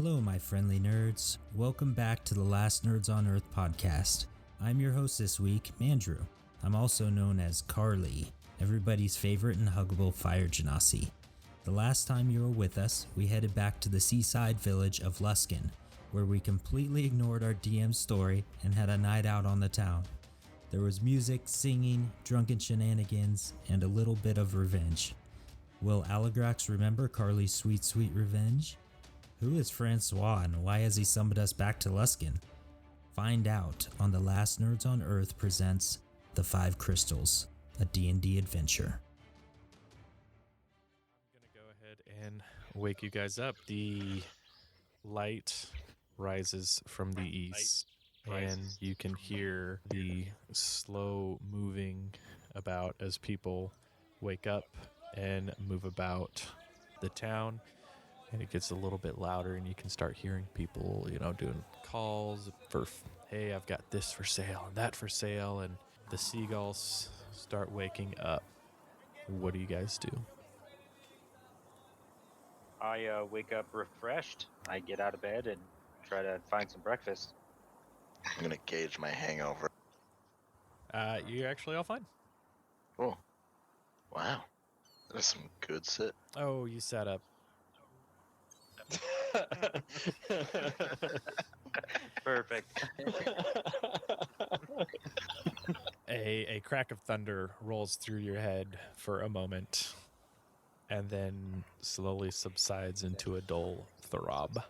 Hello, my friendly nerds. Welcome back to the Last Nerds on Earth podcast. I'm your host this week, Mandrew. I'm also known as Carly, everybody's favorite and huggable fire genasi. The last time you were with us, we headed back to the seaside village of Luskan, where we completely ignored our DM's story and had a night out on the town. There was music, singing, drunken shenanigans, and a little bit of revenge. Will Aligrax remember Carly's sweet, sweet revenge? Who is Francois and why has he summoned us back to Luskan? Find out on The Last Nerds on Earth presents The Five Crystals, a D&D adventure. I'm going to go ahead and wake you guys up. The light rises from the east, and you can hear the slow moving about as people wake up and move about the town. And it gets a little bit louder, and you can start hearing people, doing calls for, hey, I've got this for sale and that for sale, and the seagulls start waking up. What do you guys do? I wake up refreshed. I get out of bed and try to find some breakfast. I'm gonna gauge my hangover. You're actually all fine. Oh, wow. That's some good sit. Oh, you sat up. Perfect. A crack of thunder rolls through your head for a moment, and then slowly subsides into a dull throb.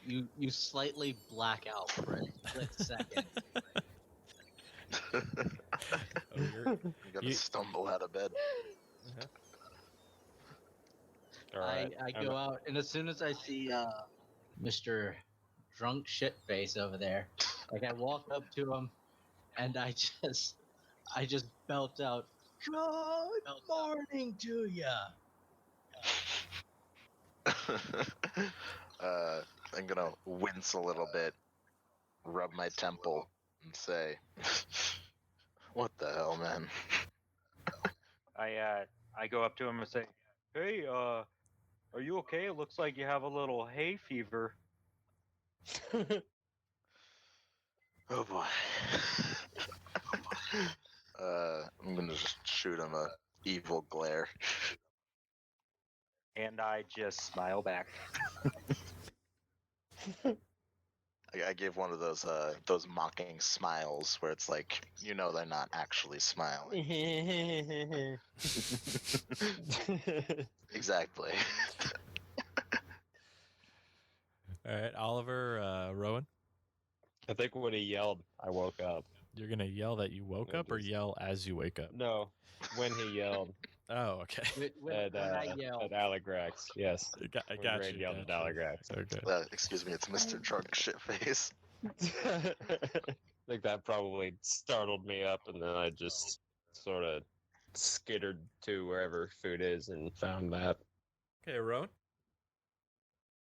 You slightly black out for a split second. I'm gonna stumble out of bed. Uh-huh. I go out, and as soon as I see Mr. Drunk Shitface over there, like I walk up to him, and I just belt out, "Good morning to ya." I'm gonna wince a little bit, rub my temple, and say, "What the hell, man?" I go up to him and say, "Hey, are you okay? It looks like you have a little hay fever." Oh boy. I'm gonna just shoot him a evil glare. And I just smile back. I gave one of those mocking smiles where it's like, they're not actually smiling. Exactly. All right, Oliver, Rowan, I think when he yelled, I woke up. you're going to yell that you woke up or yell as you wake up? No, when he yelled Oh, okay. When I yell, at Aligrax, yes. I When got Ray you. yelled at Aligrax. Okay. Excuse me, it's Mr. Drunk Shitface. I think that probably startled me up, and then I just sort of skittered to wherever food is and found that. Okay, Rowan?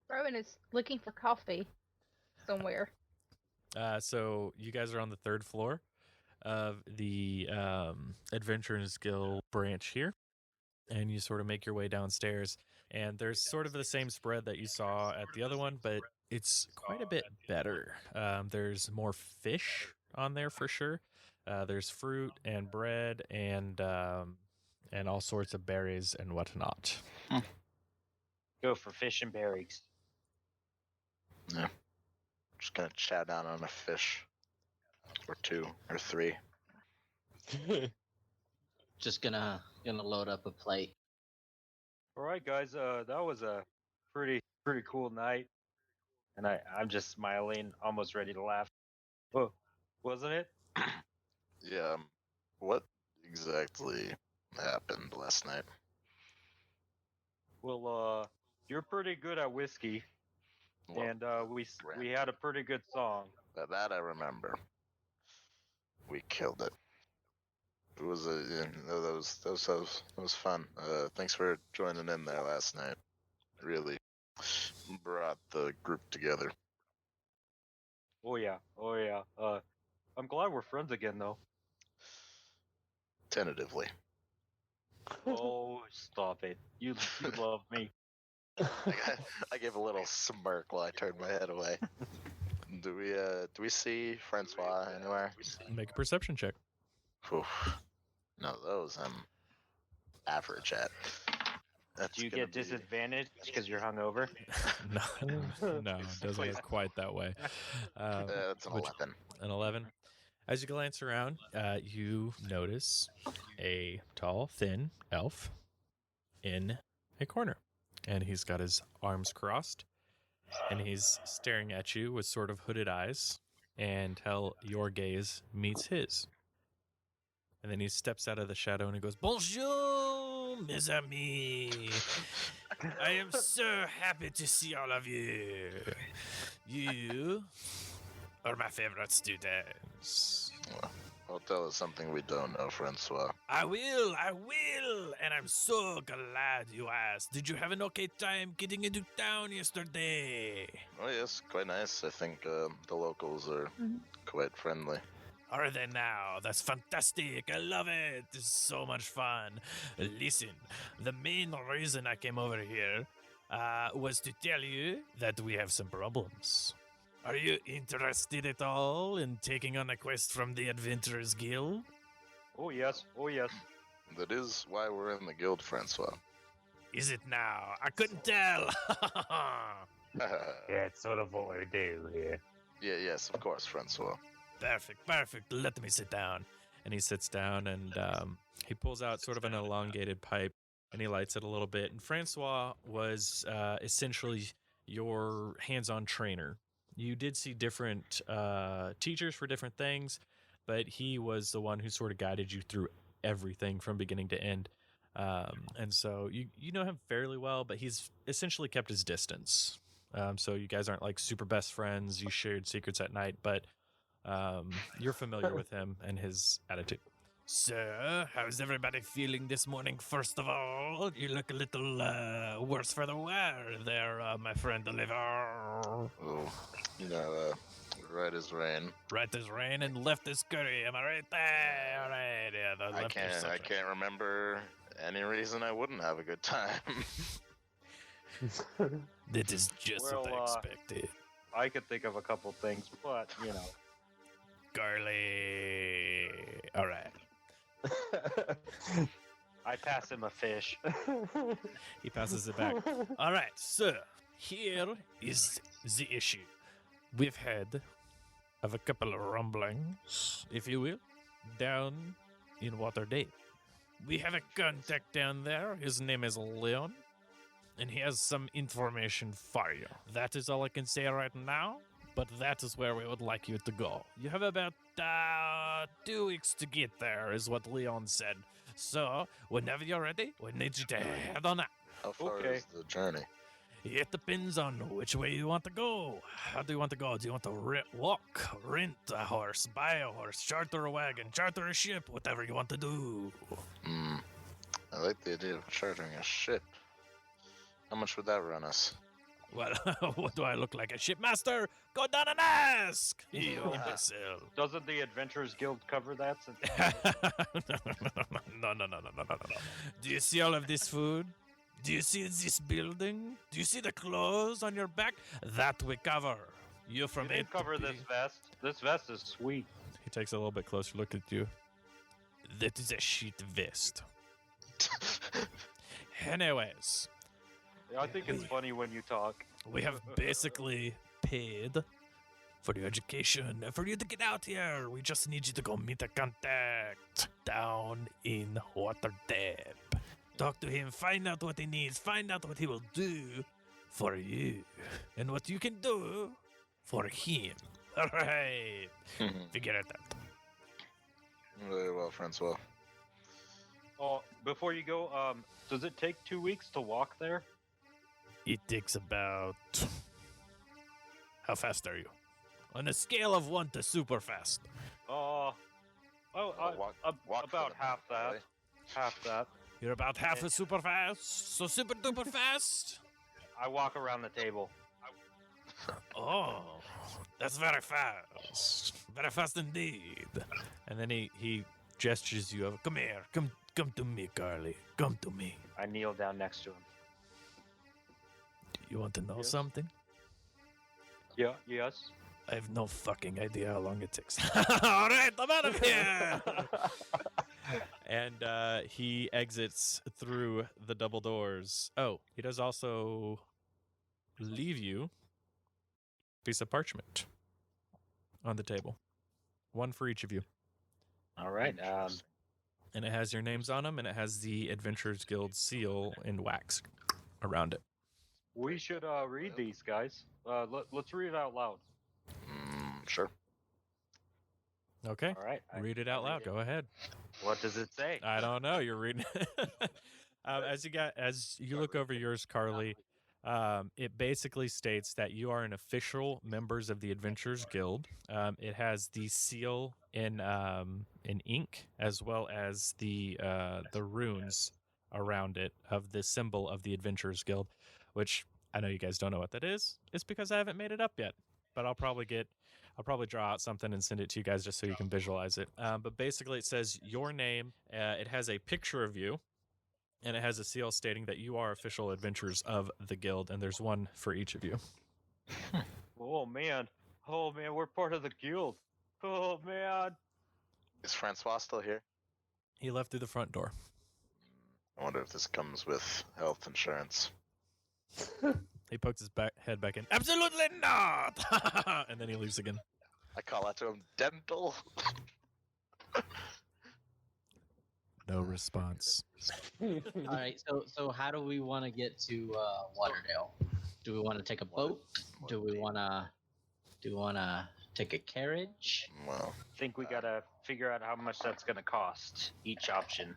Rowan is looking for coffee somewhere. So you guys are on the third floor of the Adventurers Guild branch here, and you sort of make your way downstairs, and there's sort of the same spread that you saw at the other one, but it's quite a bit better. There's more fish on there for sure. There's fruit and bread and all sorts of berries and whatnot. Go for fish and berries. Yeah. Just gonna chow down on a fish. Or two, or three. just gonna load up a plate. All right, guys. That was a pretty cool night, and I'm just smiling, almost ready to laugh. Oh, wasn't it? Yeah, what exactly happened last night? Well, you're pretty good at whiskey, Well, and we had a pretty good song. that I remember. We killed it. It was that was fun. Thanks for joining in there last night. Really brought the group together. Oh yeah. I'm glad we're friends again, though. Tentatively. Oh, stop it! You love me. I gave a little smirk while I turned my head away. Do we see Francois anywhere? Make a perception check. Oof. No, those I'm average at. That's Do you gonna get be- disadvantage because you're hungover? No, it doesn't look quite that way. That's an which- 11. An 11. As you glance around, you notice a tall, thin elf in a corner. And he's got his arms crossed. And he's staring at you with sort of hooded eyes until your gaze meets his. And then he steps out of the shadow and he goes, Bonjour, mes amis. I am so happy to see all of you. You are my favorite students. Well, tell us something we don't know, Francois. I will. And I'm so glad you asked. Did you have an okay time getting into town yesterday? Oh yes, quite nice. I think the locals are quite friendly. Are they now? That's fantastic. I love it. It's so much fun. Listen, the main reason I came over here was to tell you that we have some problems. Are you interested at all in taking on a quest from the Adventurers Guild? Oh yes. That is why we're in the guild, Francois. Is it now? I couldn't tell. Yeah, it's sort of what we do here. Yes, of course, Francois. Perfect. Let me sit down. And he sits down and he pulls out sort of an elongated pipe and he lights it a little bit. And Francois was essentially your hands-on trainer. You did see different teachers for different things, but he was the one who sort of guided you through everything from beginning to end. And so you know him fairly well, but he's essentially kept his distance. So you guys aren't like super best friends. You shared secrets at night, but you're familiar with him and his attitude. So, how's everybody feeling this morning? First of all, you look a little worse for the wear there, my friend Oliver. Oh, right as rain. Right as rain and left as curry. Am I right there? All right, yeah. The I left is can't something. remember any reason I wouldn't have a good time. That is just what I Well, expected. I could think of a couple things, but Garly. All right. I pass him a fish. He passes it back. All right, so here is the issue. We've had of a couple of rumblings, if you will, down in Waterdeep. We have a contact down there. His name is Leon, and he has some information for you. That is all I can say right now, but that is where we would like you to go. You have about 2 weeks to get there, is what Leon said. So, whenever you're ready, we need you to head on out. How far Okay. is the journey? It depends on which way you want to go. How do you want to go? Do you want to walk, rent a horse, buy a horse, charter a wagon, charter a ship, whatever you want to do? I like the idea of chartering a ship. How much would that run us? Well, what do I look like, a shipmaster? Go down and ask! You imbecile. Doesn't the Adventurers Guild cover that? No. Do you see all of this food? Do you see this building? Do you see the clothes on your back? That we cover. You from You didn't cover this vest. This vest is sweet. He takes a little bit closer look at you. That is a sheet vest. Anyways, I think it's funny when you talk. we have basically paid for your education, for you to get out here. We just need you to go meet a contact down in Waterdeep. Talk to him, find out what he needs, find out what he will do for you, and what you can do for him. All right, figure it out. Very well, Francois. Oh, before you go, does it take 2 weeks to walk there? It takes about... How fast are you? On a scale of 1 to super fast. Walk for about the half month, that. really. Half that. You're about half a super fast, so super duper fast? I walk around the table. Oh, that's very fast. Very fast indeed. And then he gestures you over. Come here. Come to me, Carly. Come to me. I kneel down next to him. You want to know Yes. something? Yeah. Yes. I have no fucking idea how long it takes. All right, I'm out of here. And he exits through the double doors. Oh, he does also leave you a piece of parchment on the table. One for each of you. All right. And it has your names on them, and it has the Adventurers Guild seal in wax around it. We should read these, guys. Let's read it out loud. Sure. Okay. All right. Read it out loud. Go ahead. What does it say? I don't know. You're reading. As you look over yours, Carly, it basically states that you are an official members of the Adventurers Guild. It has the seal in ink, as well as the runes around it of the symbol of the Adventurers Guild, which I know you guys don't know what that is. It's because I haven't made it up yet, but I'll probably draw out something and send it to you guys just so you can visualize it. But basically, it says your name. It has a picture of you, and it has a seal stating that you are official adventurers of the guild, and there's one for each of you. Oh man, we're part of the guild. Oh man. Is Francois still here? He left through the front door. I wonder if this comes with health insurance. He pokes his head back in. Absolutely not! And then he leaves again. I call out to him, dental. No response. All right. So how do we want to get to Waterdale? Do we want to take a boat? Do we want to take a carriage? Well, I think we gotta figure out how much that's gonna cost each option.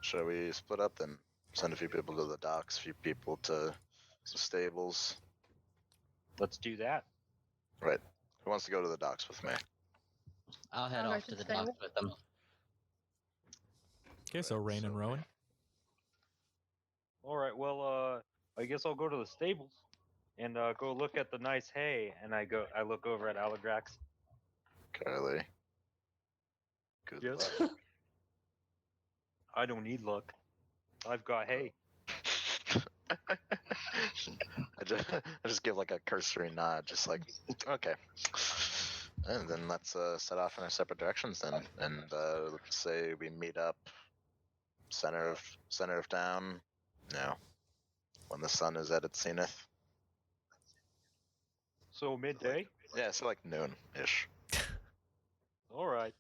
shall we split up then? Send a few people to the docks, a few people to the stables. Let's do that. Right. Who wants to go to the docks with me? I'll head I'll go off to to the the docks stable. with them. Okay, so Rain and Rowan. All right. Well, I guess I'll go to the stables and go look at the nice hay. And I look over at Aligrax. Carly. Good Yes. luck. I don't need luck. I've got hay. I just give like a cursory nod, just like, okay. And then let's set off in our separate directions then. And let's say we meet up center of town, when the sun is at its zenith. So midday. Yeah, so like noon-ish. All right.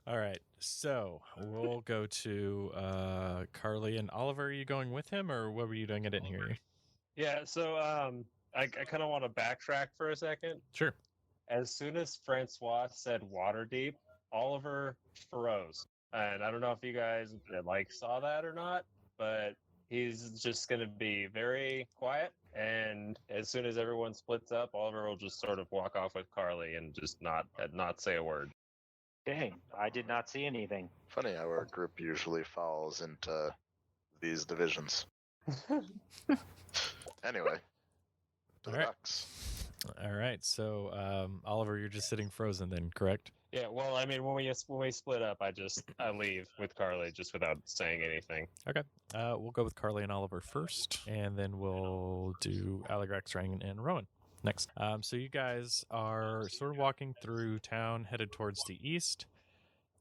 All right, so we'll go to Carly and Oliver. Are you going with him, or what were you doing? I didn't hear you. Yeah, so I kind of want to backtrack for a second. Sure. As soon as Francois said water deep, Oliver froze. And I don't know if you guys saw that or not, but he's just going to be very quiet. And as soon as everyone splits up, Oliver will just sort of walk off with Carly and just not say a word. Dang, I did not see anything. Funny how our group usually falls into these divisions. Anyway, to the All right. docks. All right, so Oliver, you're just sitting frozen then, correct? Yeah, well, I mean, when we split up, I leave with Carly just without saying anything. Okay. We'll go with Carly and Oliver first, and then we'll do Aligrax, Rain, and Rowan next. So you guys are sort of walking through town, headed towards the east.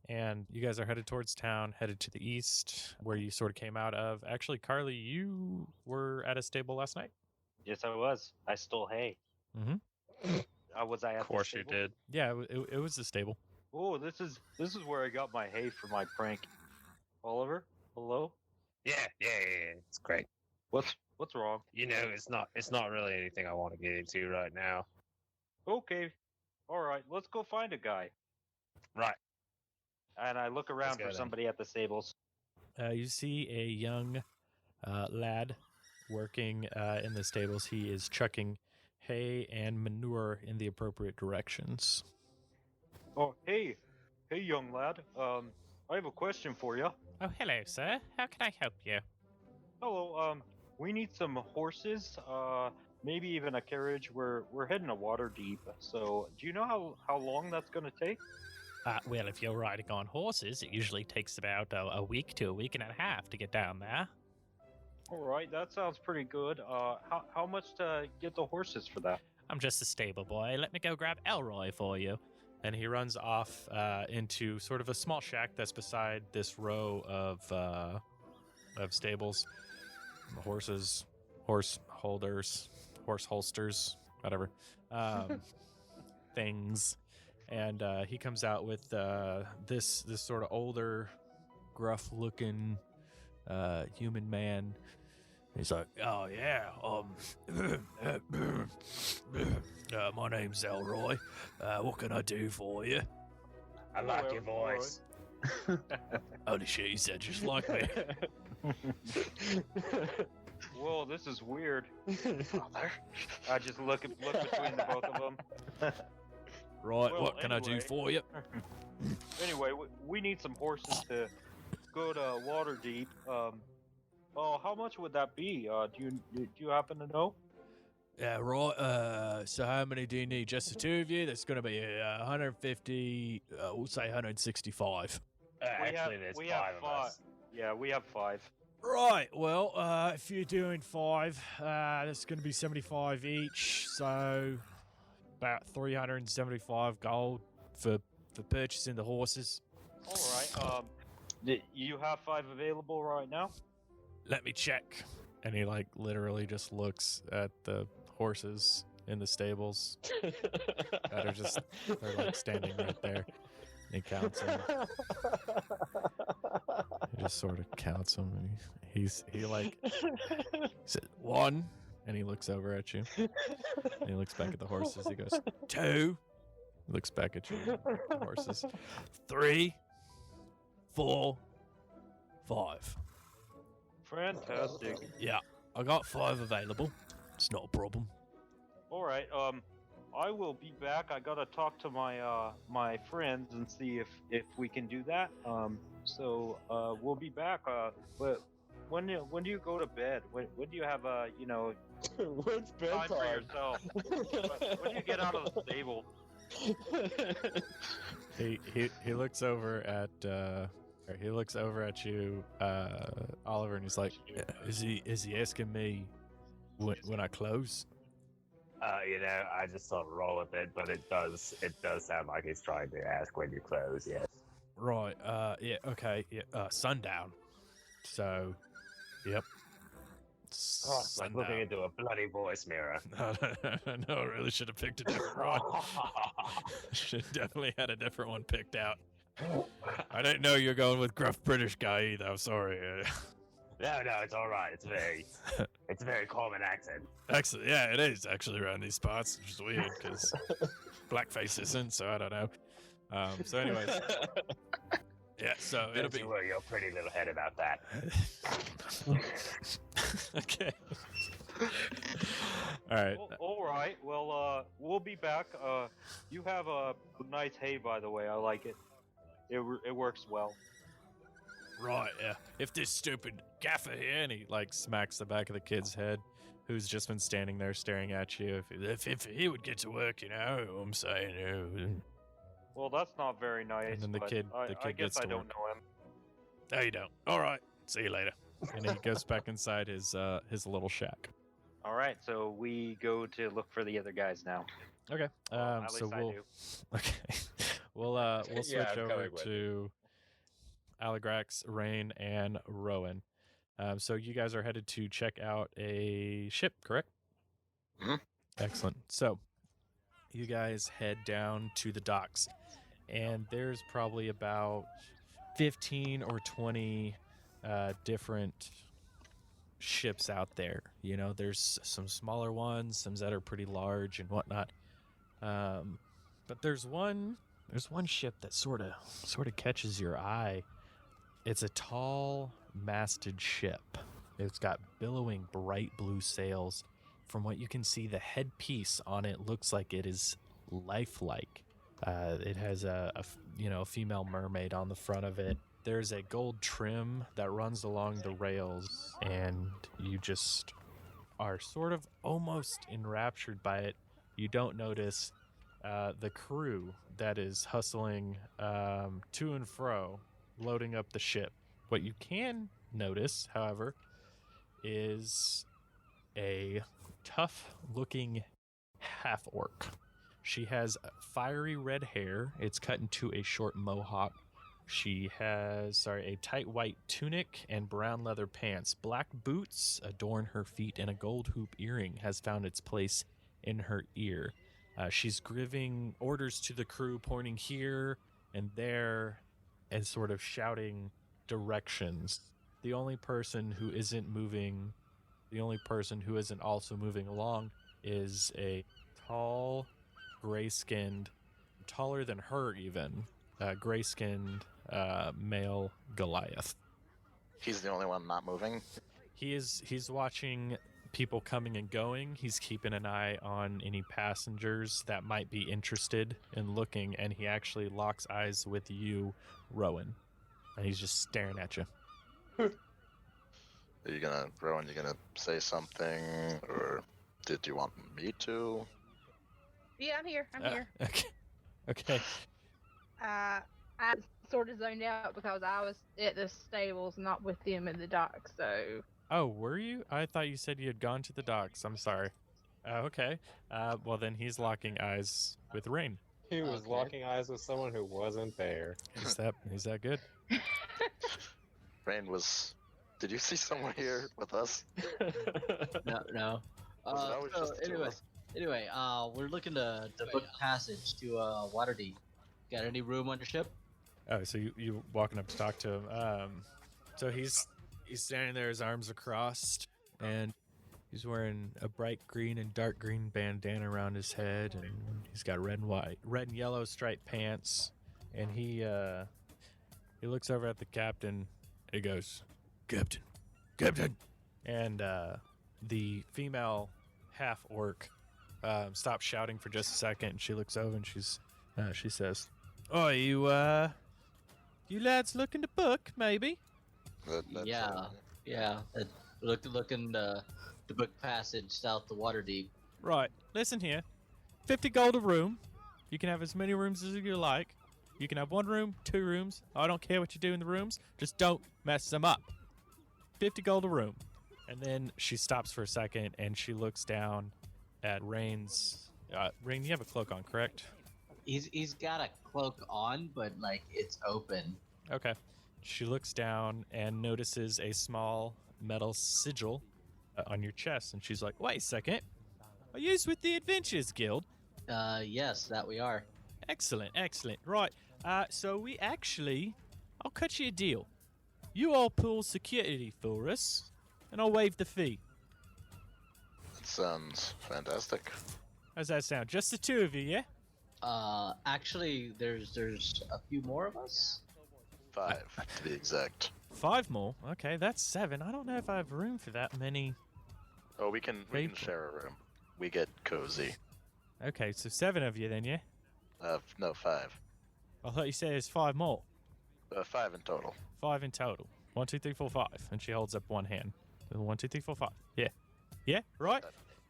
And you guys are headed towards town, headed to the east, where you sort of came out of. Actually, Carly, you were at a stable last night. Yes, I was. I stole hay. Mm-hmm. Was I at Of course the you stable? did. Yeah, it was the stable. Oh, this is where I got my hay for my prank. Oliver, hello. Yeah, it's great. What's wrong? You know, it's not really anything I want to get into right now. Okay, all right. Let's go find a guy. Right. And I look around go for then. somebody at the stables. You see a young lad working in the stables. He is chucking hay and manure in the appropriate directions. Oh, hey, young lad. I have a question for you. Oh, hello, sir. How can I help you? Hello. We need some horses. Maybe even a carriage. We're heading to Waterdeep. So, do you know how long that's gonna take? Well, if you're riding on horses, it usually takes about a week to a week and a half to get down there. All right, that sounds pretty good. How much to get the horses for that? I'm just a stable boy. Let me go grab Elroy for you. And he runs off into sort of a small shack that's beside this row of stables. Horses, horse holders, horse holsters, whatever, things. And he comes out with this sort of older, gruff-looking human man. He's like, oh yeah, my name's Elroy. What can I do for you? I like your voice. Holy shit, you said just like me. Whoa, this is weird. Father? I just look between the both of them. Right, Well, what can I do anyway. for you? Anyway, we need some horses to go to Waterdeep. Oh, how much would that be? Do you happen to know? Yeah, right. So how many do you need? Just the two of you? That's going to be 150, we'll say 165. Actually, there's we have 5 of us. Yeah, we have 5. Right, well, if you're doing 5, that's going to be 75 each, so about 375 gold for purchasing the horses. All right. You have 5 available right now? Let me check. And he, like, literally just looks at the horses in the stables that are just, they're, like, standing right there. He counts them. He just sort of counts them, and he said 1, and he looks over at you. And he looks back at the horses. He goes 2. He looks back at you, the horses. 3, 4, 5. Fantastic. Yeah, I got 5 available. It's not a problem. All right. I will be back. I gotta talk to my friends and see if we can do that. So we'll be back. But when do you go to bed? When do you have What's time for bedtime? yourself? When do you get out of the stable? He looks over at you, Oliver, and he's like, is he asking me when I close? I just sort of roll with it, but it does sound like he's trying to ask when you close. Yes. Right. Yeah. Okay. Yeah. Sundown. So. Yep. Oh, it's like looking into a bloody voice mirror. No, I really should have picked a different one. Should definitely had a different one picked out. I didn't know you're going with gruff British guy either. I'm sorry. No, it's all right. It's a very common accent. Actually, yeah, it is actually around these parts, which is weird because blackface isn't. So I don't know. So, anyways, yeah. So it'll be. You worry your pretty little head about that. Okay. All right. All right. Well, we'll be back. You have a nice hay, by the way. I like it. It works well. Right, yeah. If this stupid gaffer here, and he like smacks the back of the kid's head, who's just been standing there staring at you. If he would get to work, I'm saying. Well, that's not very nice. And then the but kid I gets guess I to don't work. know him. No, you don't. All right. See you later. And he goes back inside his little shack. All right, so we go to look for the other guys now. Okay. At So least I we'll. do. Okay. We'll switch Yeah, I'm over coming with to Aligrax, Rain, and Rowan. So you guys are headed to check out a ship, correct? Mhm. Excellent. So you guys head down to the docks, and there's probably about 15 or 20 different ships out there. There's some smaller ones, some that are pretty large and whatnot. But there's one ship that sort of catches your eye. It's a tall, masted ship. It's got billowing bright blue sails. From what you can see, the headpiece on it looks like it is lifelike. It has a female mermaid on the front of it. There's a gold trim that runs along the rails, and you just are sort of almost enraptured by it. You don't notice the crew that is hustling to and fro, loading up the ship. What you can notice, however, is a tough-looking half-orc. She has fiery red hair. It's cut into a short mohawk. She has, a tight white tunic and brown leather pants. Black boots adorn her feet, and a gold hoop earring has found its place in her ear. She's giving orders to the crew, pointing here and there, and sort of shouting directions. The only person who isn't also moving along is a tall, gray-skinned, taller than her even, gray-skinned male Goliath. He's the only one not moving. He's watching people coming and going. He's keeping an eye on any passengers that might be interested in looking, and he actually locks eyes with you, Rowan, and he's just staring at you. Are you gonna, Rowan, you gonna say something, or did you want me to? Yeah, I'm here. Okay. I sort of zoned out because I was at the stables, not with them in the dock. So. Oh, were you? I thought you said you had gone to the docks. I'm sorry. Okay. Well, then he's locking eyes with Rain. He was locking eyes with someone who wasn't there. Is that good? Rain was. Did you see someone here with us? No. Was it always So just the two of us? anyway, we're looking to book passage to Waterdeep. Got any room on your ship? Oh, so you walking up to talk to him. So he's standing there, his arms are crossed, and he's wearing a bright green and dark green bandana around his head, and he's got red and yellow striped pants, and he looks over at the captain. He goes, Captain, and the female half orc stops shouting for just a second, and she looks over and she says, "Oh, you lads looking to book, maybe?" Yeah. Looking to book passage south to Waterdeep. Right. Listen here. 50 gold a room. You can have as many rooms as you like. You can have 1 room, 2 rooms. I don't care what you do in the rooms. Just don't mess them up. 50 gold a room. And then she stops for a second and she looks down at Rain's. Rain, you have a cloak on, correct? He's got a cloak on, but like it's open. Okay. She looks down and notices a small metal sigil on your chest, and she's like, "Wait a second. Are you with the Adventurers Guild?" Yes, that we are. Excellent. Right. So I'll cut you a deal. You all pull security for us, and I'll waive the fee. That sounds fantastic. How's that sound? Just the 2 of you, yeah? Actually, there's a few more of us. 5, to be exact. 5 more? Okay, that's 7. I don't know if I have room for that many. Oh, we can People. share a room. We get cozy. Okay, so 7 of you then, yeah? No, 5. I thought you said there's 5 more. 5 in total. 5 in total. 1, 2, 3, 4, 5. And she holds up one hand. 1, 2, 3, 4, 5. Yeah. Yeah, right?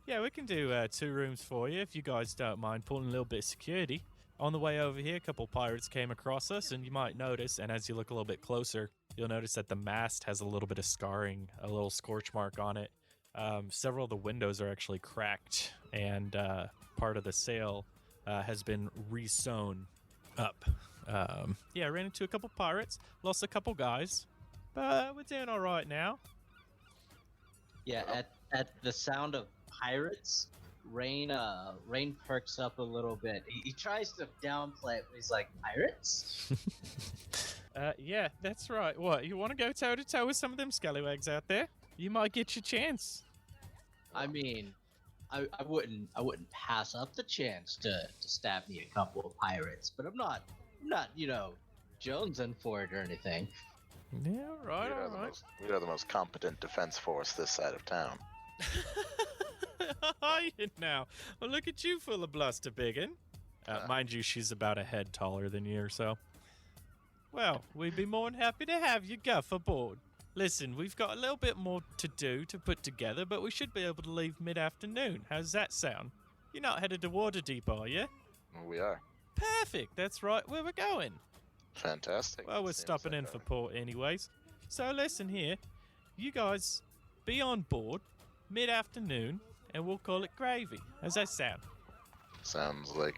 Yeah, we can do 2 rooms for you if you guys don't mind pulling a little bit of security. On the way over here, a couple pirates came across us, and you might notice, and as you look a little bit closer, you'll notice that the mast has a little bit of scarring, a little scorch mark on it. Several of the windows are actually cracked, and part of the sail has been re-sewn up. Yeah, ran into a couple pirates, lost a couple guys, but we're doing all right now. Yeah, at the sound of pirates, Rain perks up a little bit. He tries to downplay it, but he's like, "Pirates?" Yeah, that's right. What, you want to go toe-to-toe with some of them scallywags out there? You might get your chance. I mean, I wouldn't pass up the chance to stab me a couple of pirates, but I'm not jonesing for it or anything. Yeah, right, all right. We are the most competent defense force this side of town. Are you now? Well, look at you, full of bluster, biggin. Mind you, she's about a head taller than you or so. Well, we'd be more than happy to have you guff aboard. Listen, we've got a little bit more to do to put together, but we should be able to leave mid-afternoon. How's that sound? You're not headed to Waterdeep, are you? We are. Perfect, that's right where we're going. Fantastic. Well, we're Seems stopping like in for port anyways. So listen here, you guys be on board mid-afternoon, and we'll call it gravy. How's that sound? Sounds great.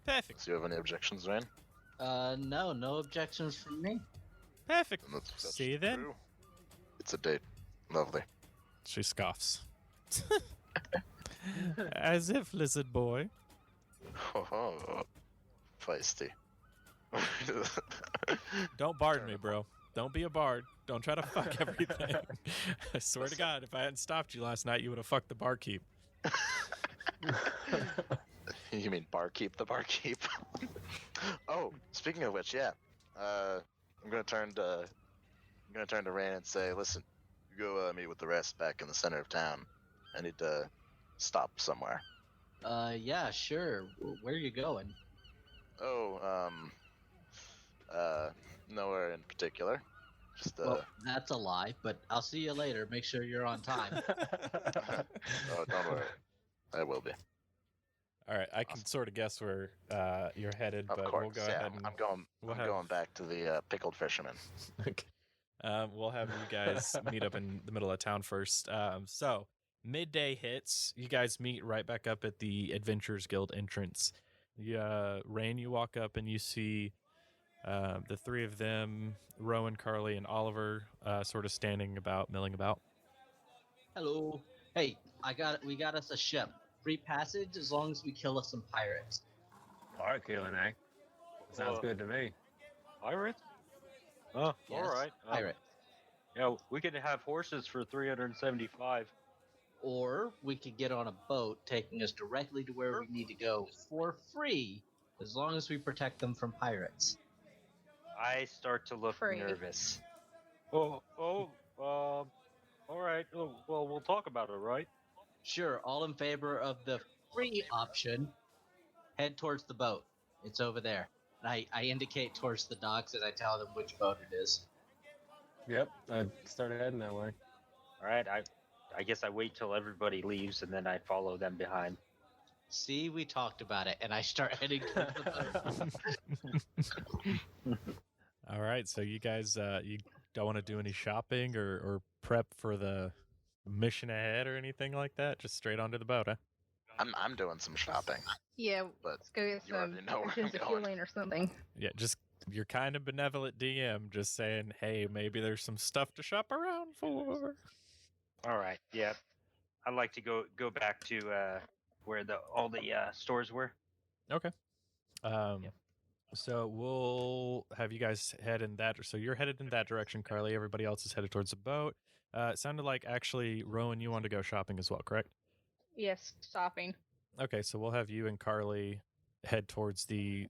Perfect. Do you have any objections, Rain? No objections from me. Perfect. That's See you then. true. It's a date. Lovely. She scoffs. As if, lizard boy. Oh, feisty. Don't bard me, bro. Don't be a bard. Don't try to fuck everything. I swear to God, if I hadn't stopped you last night, you would have fucked the barkeep. You mean barkeep the barkeep? Oh, speaking of which, yeah. I'm gonna turn to Rain and say, listen, you go meet with the rest back in the center of town. I need to stop somewhere. Yeah, sure. Where are you going? Oh, nowhere in particular. Just Well, that's a lie, but I'll see you later. Make sure you're on time. oh, don't worry, I will be. All right, I can sort of guess where you're headed, Of but course, we'll go yeah. ahead and I'm going back to the pickled fisherman. Okay. We'll have you guys meet up in the middle of town first. So midday hits. You guys meet right back up at the Adventurers Guild entrance. Rain, you walk up and you see the three of them, Rowan, Carly, and Oliver, sort of standing about, milling about. Hello. Hey, we got us a ship. Free passage as long as we kill us some pirates. Bar killing, eh? Sounds good to me. Pirates? Oh, Yes, all right. Pirate. Yeah, we could have horses for 375. Or we could get on a boat taking us directly to where we need to go for free, as long as we protect them from pirates. I start to look Free. nervous. All right. Oh, well, we'll talk about it, right? Sure, all in favor of the free option, head towards the boat. It's over there. And I indicate towards the docks as I tell them which boat it is. Yep, I started heading that way. All right. I guess I wait till everybody leaves and then I follow them behind. See, we talked about it, and I start heading towards the boat. All right, so you guys, you don't want to do any shopping or prep for the mission ahead or anything like that? Just straight onto the boat, huh? I'm doing some shopping. Yeah, But let's go get you some already know where potions I'm of going. healing or something. Yeah, just you're kind of benevolent DM, just saying, hey, maybe there's some stuff to shop around for. All right. Yeah. I'd like to go back to where all the stores were. Okay. So we'll have you guys head in that. So you're headed in that direction, Carly. Everybody else is headed towards the boat. It sounded like actually, Rowan, you wanted to go shopping as well, correct? Yes, stopping. Okay, so we'll have you and Carly head towards the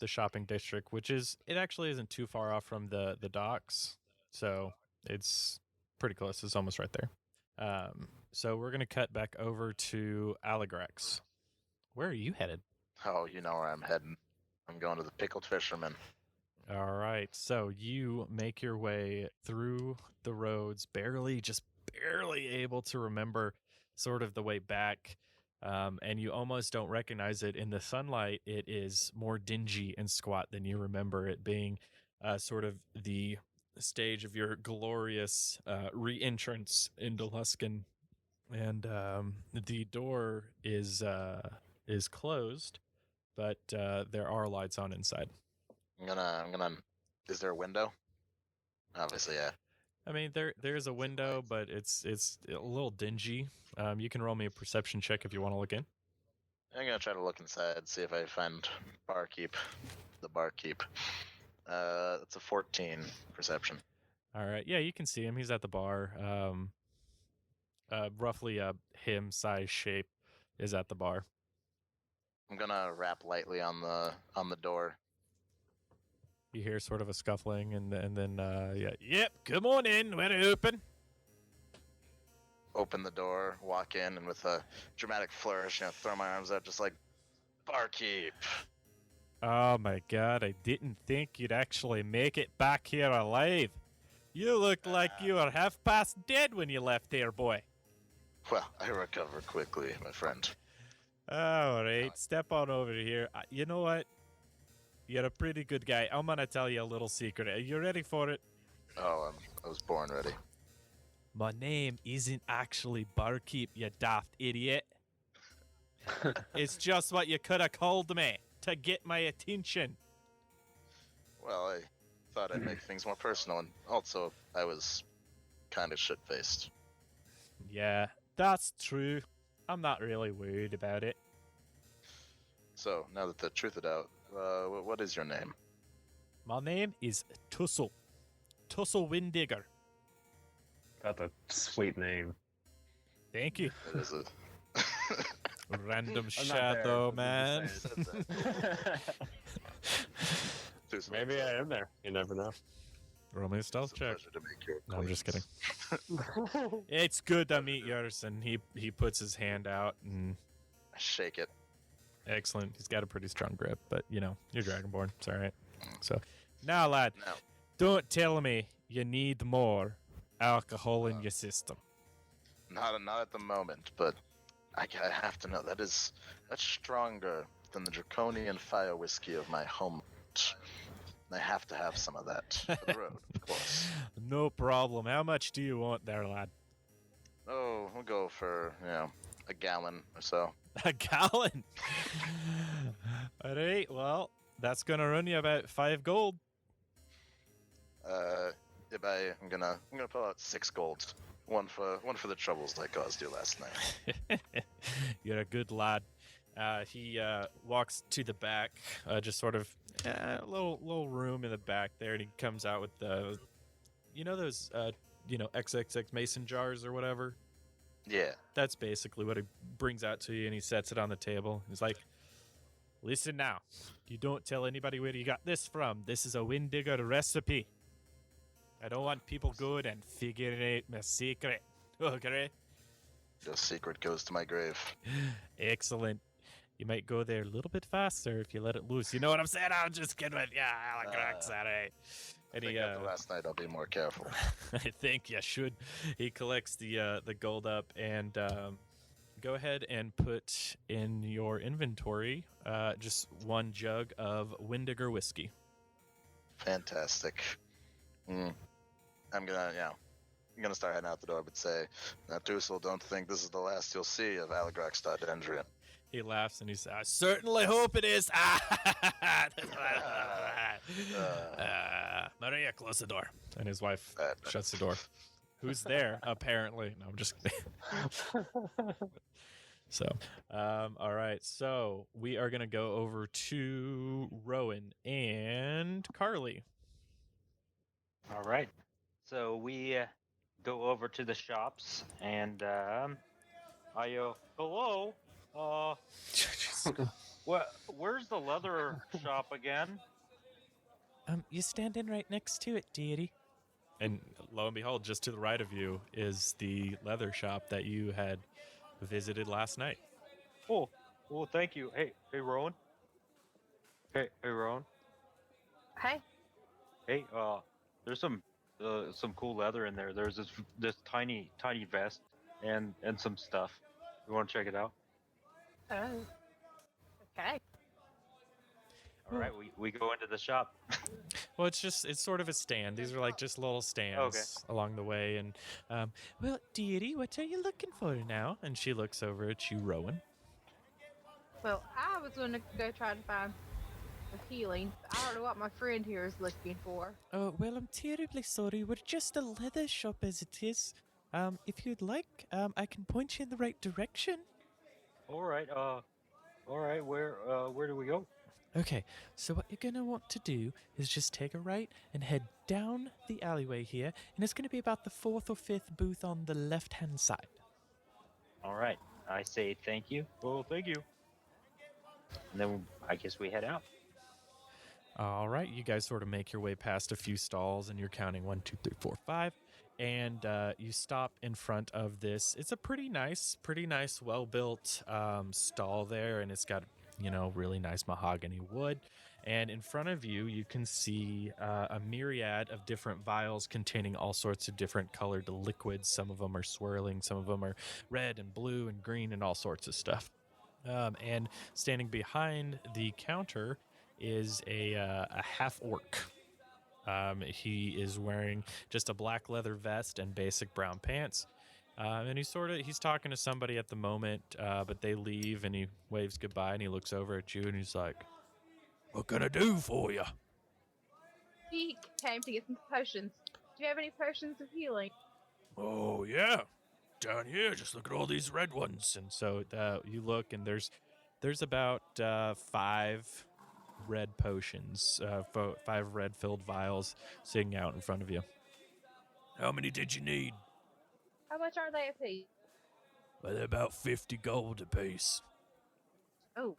shopping district, which it actually isn't too far off from the docks, so it's pretty close. It's almost right there. So we're gonna cut back over to Aligrax. Where are you headed? Oh, you know where I'm heading. I'm going to the pickled fisherman. All right, so you make your way through the roads, just barely able to remember sort of the way back, and you almost don't recognize it. In the sunlight, it is more dingy and squat than you remember it being, sort of the stage of your glorious re-entrance into Luskan, and the door is closed, but there are lights on inside. I'm gonna. Is there a window? Obviously, yeah. I mean, there's a window, but it's a little dingy. You can roll me a perception check if you want to look in. I'm gonna try to look inside, see if I find the barkeep. It's a 14 perception. All right, yeah, you can see him. He's at the bar. Roughly a him-size shape is at the bar. I'm gonna rap lightly on the door. You hear sort of a scuffling, and then yeah, yep, come on in, we're open. Open the door, walk in, and with a dramatic flourish, throw my arms out, just like, barkeep. Oh my God, I didn't think you'd actually make it back here alive. You looked like you were half past dead when you left here, boy. Well, I recover quickly, my friend. All right, step on over here. You know what? You're a pretty good guy. I'm gonna tell you a little secret. Are you ready for it? Oh, I was born ready. My name isn't actually Barkeep, you daft idiot. It's just what you could have called me to get my attention. Well, I thought I'd make things more personal, and also I was kind of shit-faced. Yeah, that's true. I'm not really worried about it. So, now that the truth is out, what is your name? My name is Tussle. Tussle Windigger. That's a sweet name. Thank you. It is a... Random I'm not there, shadow, but I'm man. just saying. Maybe I am there. You never know. Roll me a stealth It's a check. pleasure to make your No, I'm just kidding. acquaintance. It's good to meet yours. And he puts his hand out and I shake it. excellent. He's got a pretty strong grip, but you know, you're Dragonborn. It's all right. So now, lad, Now, don't tell me you need more alcohol in your system. not at the moment, but I have to know that's stronger than the draconian fire whiskey of my home. I have to have some of that for the road, of course. No problem. How much do you want there, lad? Oh, we'll go for a gallon or so. A gallon. All right. Well, that's gonna run you about 5 gold. I'm gonna pull out 6 gold. One for the troubles I caused you last night. You're a good lad. He walks to the back, just sort of a little room in the back there, and he comes out with the, those XXX mason jars or whatever. Yeah. That's basically what he brings out to you, and he sets it on the table. He's like, "Listen now, you don't tell anybody where you got this from. This is a Windigger recipe. I don't want people going and figuring out my secret. Okay? The secret goes to my grave. Excellent. You might go there a little bit faster if you let it loose. You know what I'm saying? I'm just kidding. Yeah, Alex, all right." And he, After last night, I'll be more careful. I think you should. He collects the gold up and go ahead and put in your inventory just 1 jug of Windigger whiskey. Fantastic. I'm gonna start heading out the door, but say, now, Tussle, don't think this is the last you'll see of Aligrax.Dendrian. He laughs and he says, "I certainly hope it is." Maria, close the door. And his wife shuts the door. Who's there? Apparently. No, I'm just kidding. So, all right. So we are going to go over to Rowan and Carly. All right. So we go over to the shops, and hello. Where's the leather shop again? You're standing right next to it, deity. And lo and behold, just to the right of you is the leather shop that you had visited last night. Oh, thank you. Hey, Rowan. Hey, Rowan. Hey, Hey, there's some cool leather in there. There's this tiny vest and some stuff. You want to check it out? oh, okay. All right, we go into the shop. Well, it's sort of a stand. These are like just little stands along the way. And, well, deity, what are you looking for now? And she looks over at you, Rowan. Well, I was gonna go try to find a healing. I don't know what my friend here is looking for. Oh, well, I'm terribly sorry. We're just a leather shop as it is. If you'd like, I can point you in the right direction. All right. Where do we go? Okay, so what you're going to want to do is just take a right and head down the alleyway here, and it's going to be about the 4th or 5th booth on the left-hand side. All right. I say thank you. Well, thank you. And then I guess we head out. All right, you guys sort of make your way past a few stalls, and you're counting 1, 2, 3, 4, 5, and you stop in front of this. It's a pretty nice, well-built stall there, and it's got really nice mahogany wood. And in front of you, you can see a myriad of different vials containing all sorts of different colored liquids. Some of them are swirling, some of them are red and blue and green and all sorts of stuff. And standing behind the counter is a half-orc. He is wearing just a black leather vest and basic brown pants. And he's talking to somebody at the moment, but they leave and he waves goodbye and he looks over at you and he's like, "What can I do for you?" He came to get some potions. Do you have any potions of healing? "Oh, yeah. Down here, just look at all these red ones." And so you look and there's about 5 red potions, 5 red filled vials sitting out in front of you. "How many did you need?" How much are they a piece? "Well, they're about 50 gold apiece." Oh.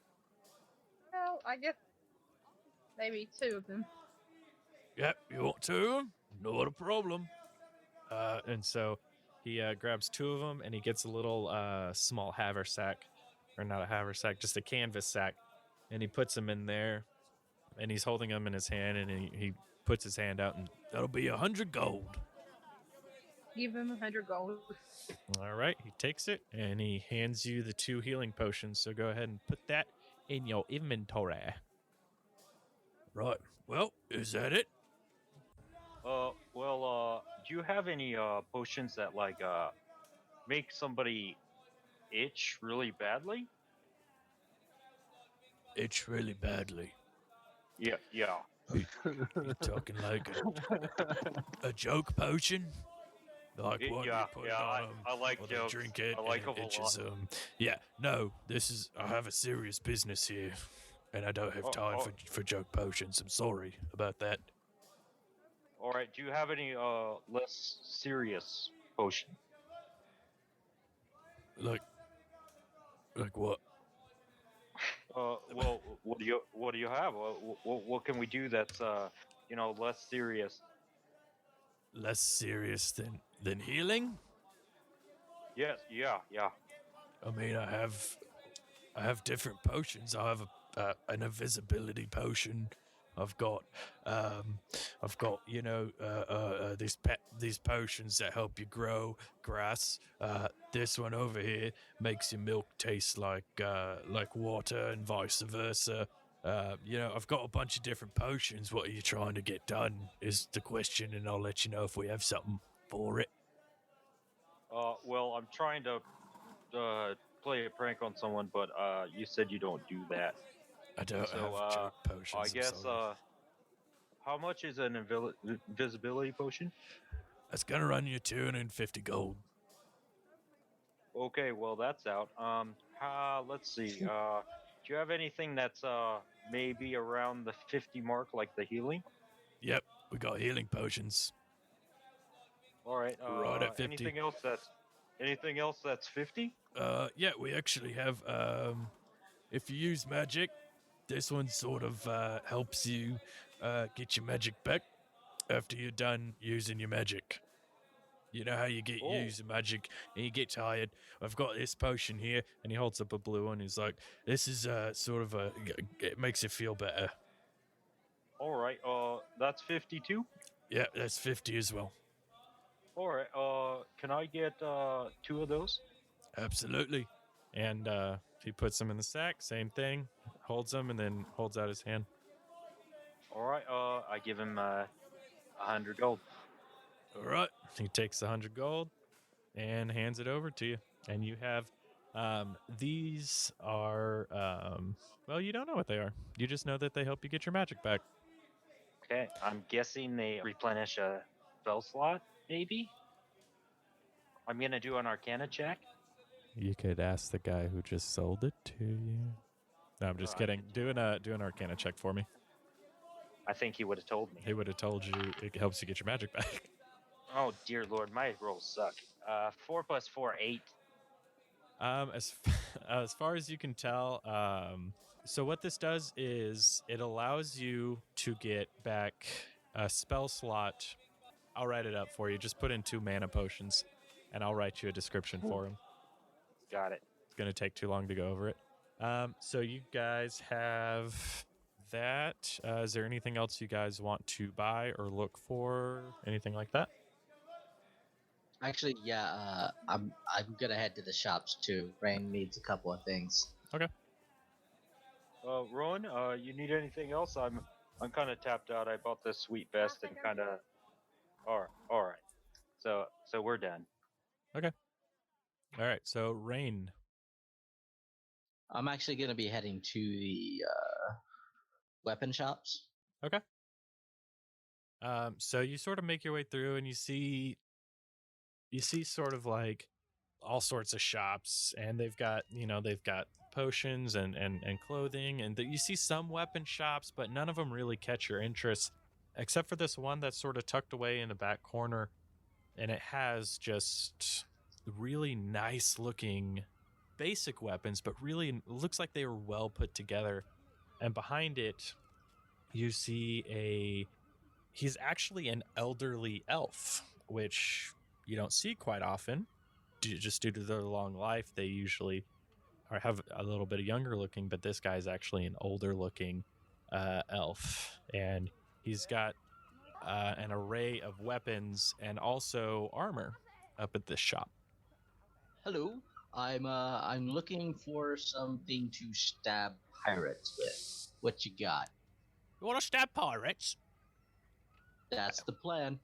Well, I guess maybe 2 of them. "Yep, you want 2 of them? Not a problem." And so he grabs 2 of them and he gets a little small haversack, or not a haversack, just a canvas sack, and he puts them in there, and he's holding them in his hand, and he puts his hand out, and "That'll be 100 gold." Give him 100 gold. All right, he takes it and he hands you the 2 healing potions. So go ahead and put that in your inventory. "Right. Well, is that it?" Do you have any potions that make somebody itch really badly? "Itch really badly." Yeah. You talking like a joke potion? Like what Yeah, you put yeah, on 'em, I like or they jokes. drink it I like and it 'em a itches lot. 'em. Yeah, no, I have a serious business here, and I don't have time for joke potions. I'm sorry about that. All right. Do you have any less serious potion? Like what? Well, what do you have? What can we do that's less serious? Less serious than healing? Yes. Yeah. I mean, I have different potions. I have an invisibility potion. I've got these potions that help you grow grass. This one over here makes your milk taste like water, and vice versa. I've got a bunch of different potions. What are you trying to get done is the question, and I'll let you know if we have something for it. Well, I'm trying to play a prank on someone, but you said you don't do that. I don't have joke potions. I I'm guess sorry. how much is an invisibility potion? That's gonna run you 250 gold. Okay, well that's out. Let's see. Do you have anything that's maybe around the 50 mark, like the healing? Yep, we got healing potions. All right. Right at 50. Anything else that's 50? Yeah, we actually have. If you use magic, this one sort of helps you get your magic back after you're done using your magic. You know how you get using magic and you get tired? I've got this potion here, and he holds up a blue one. He's like, "This is it makes you feel better." All right. That's 52. Yeah, that's 50 as well. All right. Can I get 2 of those? Absolutely. And he puts them in the sack. Same thing. Holds them and then holds out his hand. All right. I give him 100 gold. All right. He takes 100 gold and hands it over to you. And you have these are well, you don't know what they are. You just know that they help you get your magic back. Okay. I'm guessing they replenish a spell slot, maybe. I'm gonna do an Arcana check. You could ask the guy who just sold it to you. No, I'm just kidding. Do an Arcana check for me. I think he would have told me. He would have told you it helps you get your magic back. Oh dear lord, my rolls suck. 4 + 4, 8. As far as you can tell, so what this does is it allows you to get back a spell slot. I'll write it up for you. Just put in 2 mana potions, and I'll write you a description for them. Got it. It's going to take too long to go over it. So you guys have that. Is there anything else you guys want to buy or look for? Anything like that? Actually, yeah. I'm gonna head to the shops too. Rain needs a couple of things. Okay. Rowan, you need anything else? I'm kind of tapped out. I bought this sweet vest and kind of. All right. So we're done. All right, so Rain. I'm actually going to be heading to the weapon shops. Okay. So you sort of make your way through, and you see sort of like all sorts of shops, and they've got potions and clothing, and you see some weapon shops, but none of them really catch your interest, except for this one that's sort of tucked away in the back corner, and it has just really nice looking basic weapons, but really looks like they were well put together. And behind it, you see he's actually an elderly elf, which you don't see quite often, just due to their long life. They usually have a little bit of younger looking, but this guy's actually an older looking elf, and he's got an array of weapons and also armor up at this shop. Hello, I'm looking for something to stab pirates with. What you got? You want to stab pirates? That's the plan.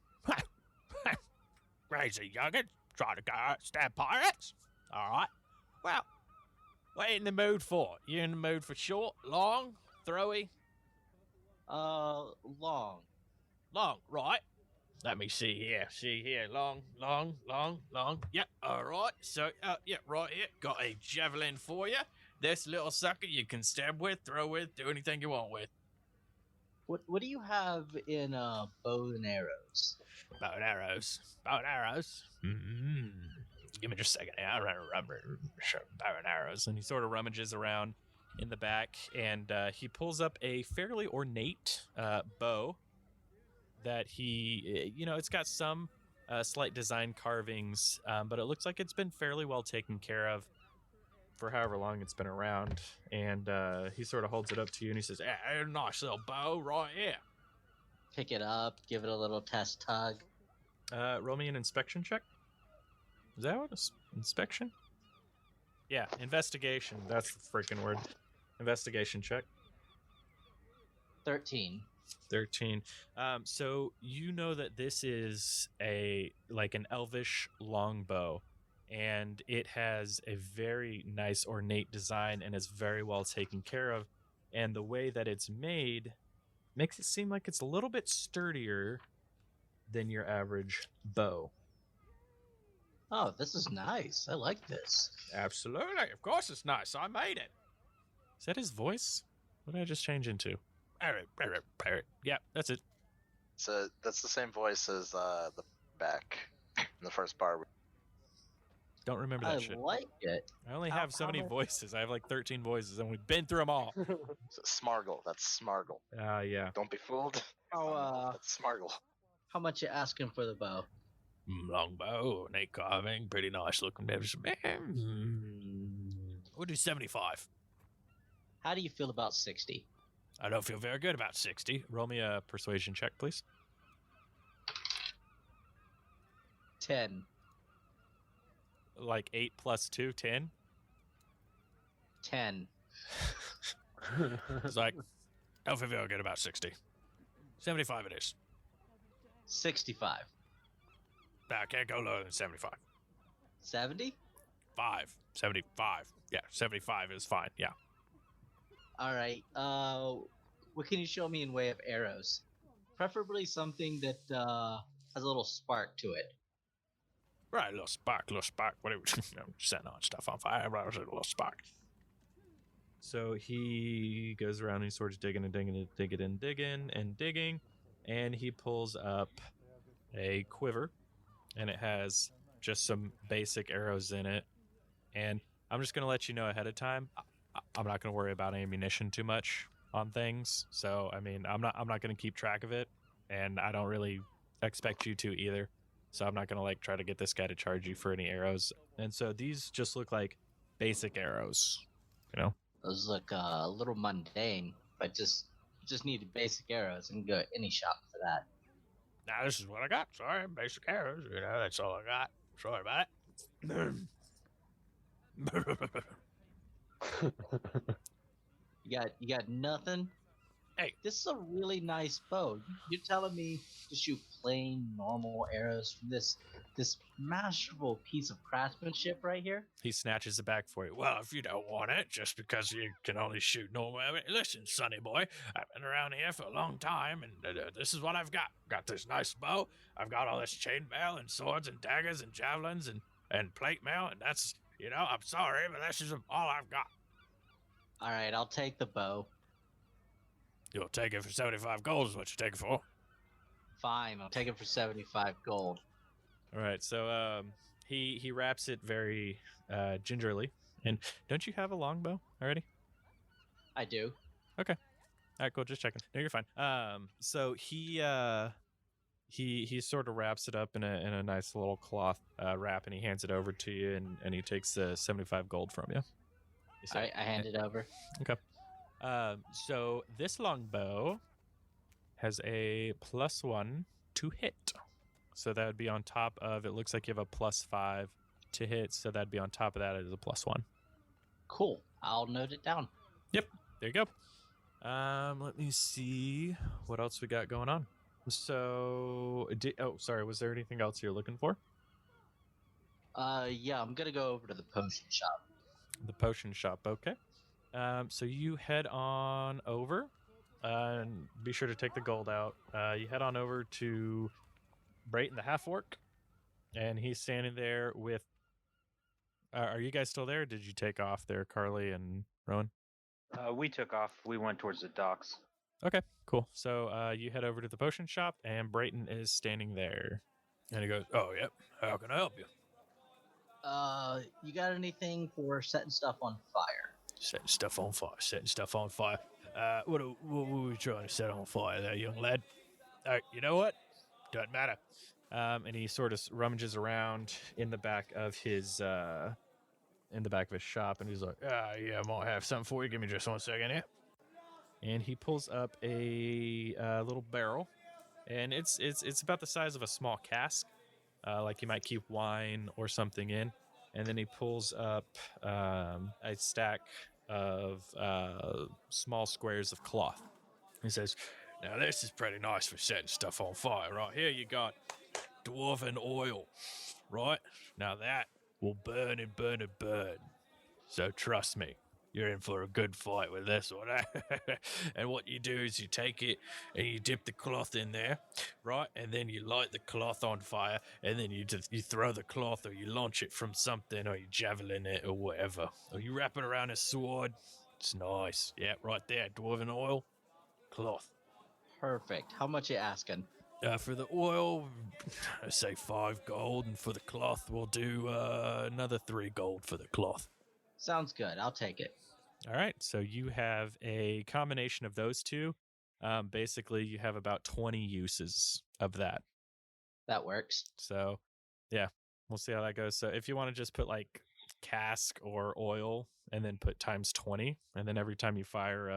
Crazy youngin', trying to go stab pirates? All right. Well, what are you in the mood for? You in the mood for short, long, throwy? Long. Long, right. Let me see here. Long. Yep, all right. So, right here. Got a javelin for you. This little sucker you can stab with, throw with, do anything you want with. What do you have in bow and arrows? Bow and arrows. Mm-hmm. Give me just a second. I'll remember. Bow and arrows. And he sort of rummages around in the back, and he pulls up a fairly ornate bow that he, it's got some slight design carvings, but it looks like it's been fairly well taken care of for however long it's been around. And he sort of holds it up to you, and he says, "Hey, nice little bow right here." Pick it up, give it a little test tug. Roll me an inspection check. Is that what inspection? Yeah, investigation. That's the freaking word. Investigation check. 13. 13. So you know that this is an elvish longbow, and it has a very nice ornate design and is very well taken care of. And the way that it's made makes it seem like it's a little bit sturdier than your average bow. Oh, this is nice. I like this. Absolutely. Of course it's nice. I made it. Is that his voice? What did I just change into? Yeah, that's it. So that's the same voice as the back in the first bar. Don't remember that shit. I like it. I only have so many voices. I have like 13 voices, and we've been through them all. Smargle. That's Smargle. Yeah. Don't be fooled. That's Smargle. How much you asking for the bow? Long bow, ornate carving, pretty nice looking. We'll do 75. How do you feel about 60? I don't feel very good about 60. Roll me a persuasion check, please. 10. Like 8 plus 2, 10? 10. It's like, don't feel very good about 60. 75 it is. 65. I can't go lower than 75. 70? 75. Yeah, 75 is fine. Yeah. All right. What can you show me in way of arrows? Preferably something that has a little spark to it. Right, a little spark. What are we setting on stuff on fire? A little spark. So he goes around and he's sort of digging, and he pulls up a quiver, and it has just some basic arrows in it. And I'm just going to let you know ahead of time, I'm not going to worry about ammunition too much on things. So, I mean, I'm not going to keep track of it, and I don't really expect you to either. So I'm not going to try to get this guy to charge you for any arrows. And so these just look like basic arrows, Those look a little mundane, but just needed basic arrows and go to any shop for that. Nah, this is what I got. Sorry, basic arrows. That's all I got. Sorry about it. You got nothing? Hey. This is a really nice bow. You're telling me to shoot plain, normal arrows from this masterful piece of craftsmanship right here? He snatches it back for you. Well, if you don't want it, just because you can only shoot normal. I mean, listen, sonny boy, I've been around here for a long time, and this is what I've got. Got this nice bow. I've got all this chainmail and swords and daggers and javelins and plate mail, and that's, I'm sorry, but that's just all I've got. All right, I'll take the bow. You'll take it for 75 gold is what you take it for. Fine, I'll take it for 75 gold. All right, so he wraps it very gingerly. And don't you have a longbow already? I do. Okay. All right, cool. Just checking. No, you're fine. So he sort of wraps it up in a nice little cloth wrap, and he hands it over to you, and he takes the 75 gold from you. I hand it over. Okay. So this longbow has a +1 to hit. So that would be on top of, it looks like you have a +5 to hit, so that'd be on top of that as a +1. Cool. I'll note it down. Yep, there you go. Let me see what else we got going on. So, sorry, was there anything else you're looking for? Yeah, I'm gonna go over to the potion shop. The potion shop, okay. So you head on over, and be sure to take the gold out. You head on over to Brayton the half-orc, and he's standing there with... are you guys still there, or did you take off there, Carly and Rowan? We took off. We went towards the docks. Okay, cool. So you head over to the potion shop, and Brayton is standing there. And he goes, oh, yep, how can I help you? You got anything for setting stuff on fire? Setting stuff on fire. What are we trying to set on fire there, young lad? All right, you know what? Doesn't matter. And he sort of rummages around in the back of his shop, and he's like, yeah, I might have something for you. Give me just 1 second here. And he pulls up a little barrel, and it's about the size of a small cask, like you might keep wine or something in. And then he pulls up a stack of small squares of cloth. He says, now this is pretty nice for setting stuff on fire. Right here you got dwarven oil, right? Now that will burn and burn and burn. So trust me, you're in for a good fight with this one. And what you do is you take it and you dip the cloth in there, right? And then you light the cloth on fire, and then you throw the cloth, or you launch it from something, or you javelin it or whatever. Or you wrap it around a sword. It's nice. Yeah, right there. Dwarven oil, cloth. Perfect. How much you asking? For the oil, I say 5 gold, and for the cloth, we'll do another 3 gold for the cloth. Sounds good. I'll take it. All right, so you have a combination of those two. Basically, you have about 20 uses of that. That works. So, yeah, we'll see how that goes. So if you want to just put like cask or oil and then put times 20, and then every time you fire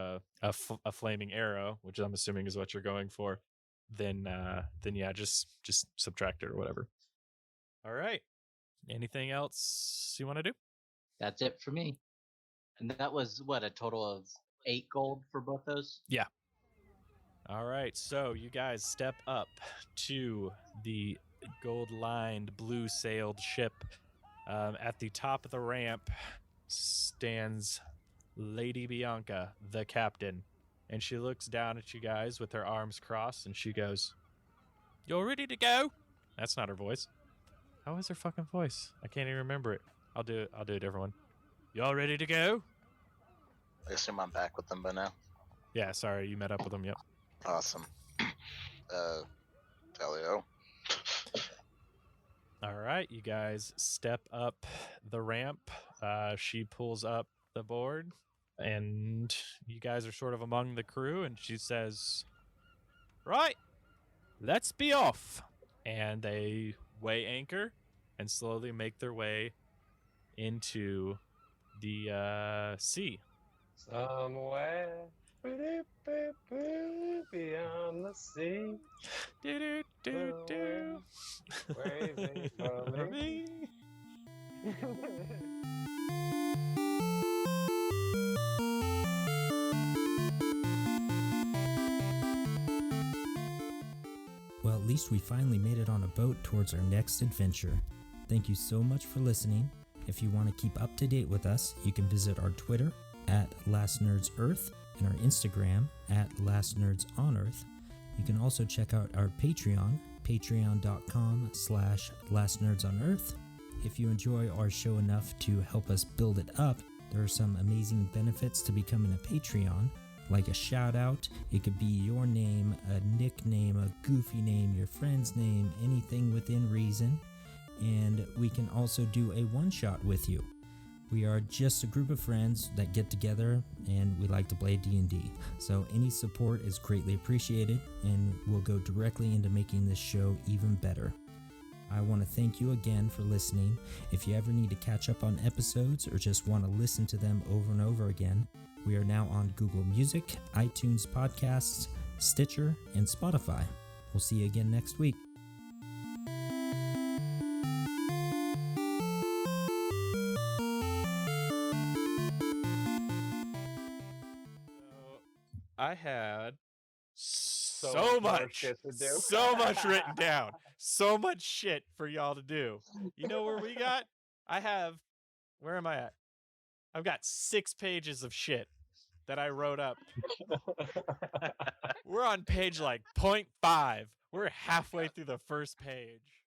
a flaming arrow, which I'm assuming is what you're going for, then yeah, just subtract it or whatever. All right. Anything else you want to do? That's it for me. And that was, what, a total of 8 gold for both those? Yeah. All right, so you guys step up to the gold-lined, blue-sailed ship. At the top of the ramp stands Lady Bianca, the captain. And she looks down at you guys with her arms crossed, and she goes, "You're ready to go?" That's not her voice. How is her fucking voice? I can't even remember it. I'll do a different one. Y'all ready to go? I assume I'm back with them by now. Yeah, sorry, you met up with them, yep. Awesome. Telio. All right, you guys step up the ramp. She pulls up the board, and you guys are sort of among the crew, and she says, "Right, let's be off." And they weigh anchor and slowly make their way into the sea. Somewhere beyond the sea. Do do do Waving for me. least we finally made it on a boat towards our next adventure. Thank you so much for listening. If you want to keep up to date with us, you can visit our Twitter at LastNerdsEarth and our Instagram at LastNerdsOnEarth. You can also check out our Patreon, patreon.com/LastNerdsOnEarth. If you enjoy our show enough to help us build it up, there are some amazing benefits to becoming a Patreon, like a shout out. It could be your name, a nickname, a goofy name, your friend's name, anything within reason. And we can also do a one-shot with you. We are just a group of friends that get together and we like to play D&D. So any support is greatly appreciated and will go directly into making this show even better. I want to thank you again for listening. If you ever need to catch up on episodes or just want to listen to them over and over again, we are now on Google Music, iTunes Podcasts, Stitcher, and Spotify. We'll see you again next week. I had so much more much shit to do. so much written down, so much shit for y'all to do. You know where we got? Where am I at? I've got 6 pages of shit that I wrote up. We're on page like 0.5. We're halfway through the first page.